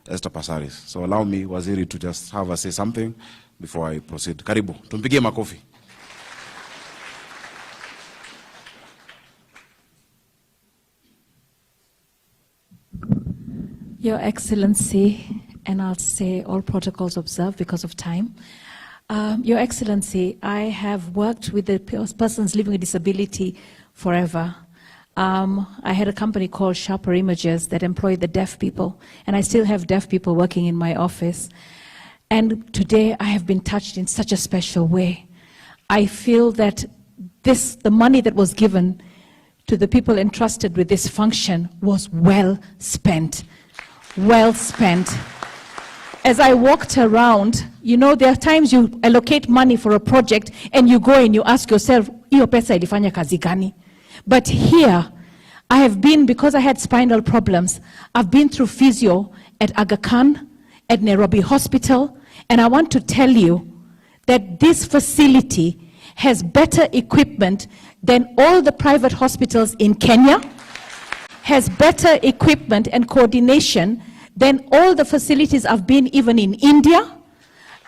Esther Passaris. So allow me, Waziri, to just have her say something before I proceed. Karibu, tumpigie makofi. Your Excellency, and I'll say all protocols observed because of time. Your Excellency, I have worked with the persons living with disability forever. I had a company called Sharper Images that employed the deaf people, and I still have deaf people working in my office. And today I have been touched in such a special way. I feel that the money that was given to the people entrusted with this function was well spent. Well spent. As I walked around, you know, there are times you allocate money for a project and you go and you ask yourself, iyo pesa ilifanya kazi gani? But here, I have been, because I had spinal problems, I've been through physio at Aga Khan, at Nairobi Hospital, and I want to tell you that this facility has better equipment than all the private hospitals in Kenya, has better equipment and coordination than all the facilities I've been even in India.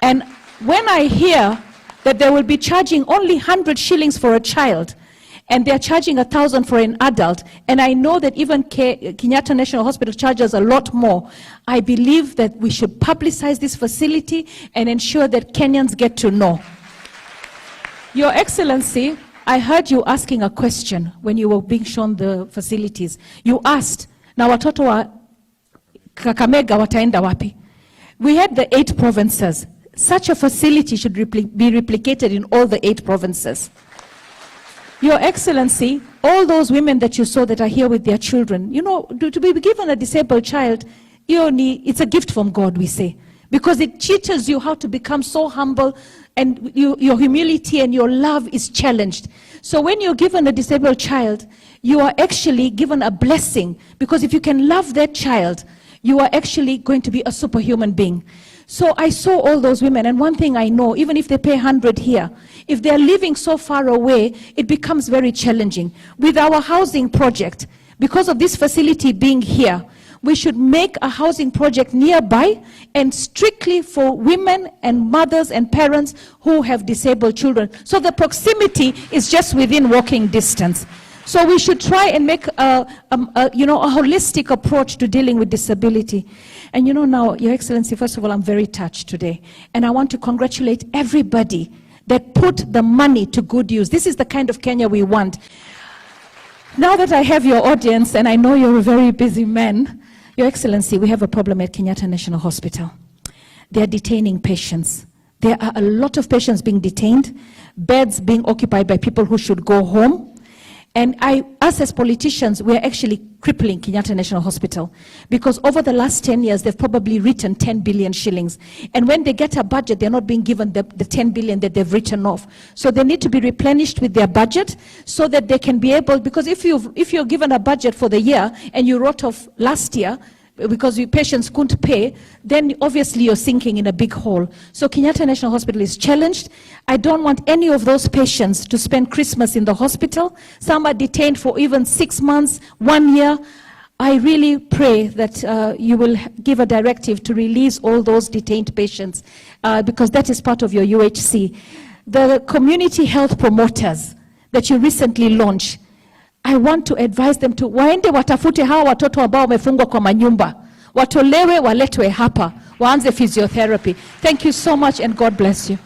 And when I hear that they will be charging only 100 shillings for a child, and they're charging 1,000 for an adult, and I know that even Kenyatta National Hospital charges a lot more, I believe that we should publicize this facility and ensure that Kenyans get to know. Your Excellency, I heard you asking a question when you were being shown the facilities. You asked, na watoto wa Kakamega wataenda wapi? We had the 8 provinces. Such a facility should be replicated in all the 8 provinces. Your Excellency, all those women that you saw that are here with their children, you know, to be given a disabled child, it's a gift from God, we say, because it teaches you how to become so humble, and your humility and your love is challenged. So when you're given a disabled child, you are actually given a blessing, because if you can love that child, you are actually going to be a superhuman being. So I saw all those women, and one thing I know, even if they pay 100 here, if they're living so far away, it becomes very challenging. With our housing project, because of this facility being here, we should make a housing project nearby and strictly for women and mothers and parents who have disabled children. So the proximity is just within walking distance. So we should try and make a holistic approach to dealing with disability. And you know now, Your Excellency, first of all, I'm very touched today. And I want to congratulate everybody that put the money to good use. This is the kind of Kenya we want. Now that I have your audience, and I know you're a very busy man, Your Excellency, we have a problem at Kenyatta National Hospital. They are detaining patients. There are a lot of patients being detained, beds being occupied by people who should go home. And us as politicians, we're actually crippling Kenyatta National Hospital, because over the last 10 years, they've probably written 10 billion shillings. And when they get a budget, they're not being given the 10 billion that they've written off. So they need to be replenished with their budget so that they can be able, because if you're given a budget for the year and you wrote off last year, because your patients couldn't pay, then obviously you're sinking in a big hole. So Kenyatta National Hospital is challenged. I don't want any of those patients to spend Christmas in the hospital. Some are detained for even 6 months, 1 year. I really pray that you will give a directive to release all those detained patients, because that is part of your UHC. The community health promoters that you recently launched, I want to advise them to waende watafute hawa watoto ambao wamefungwa kwa manyumba, watolewe waletwe hapa, waanze physiotherapy. Thank you so much and God bless you.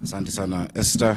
Asante sana Esther.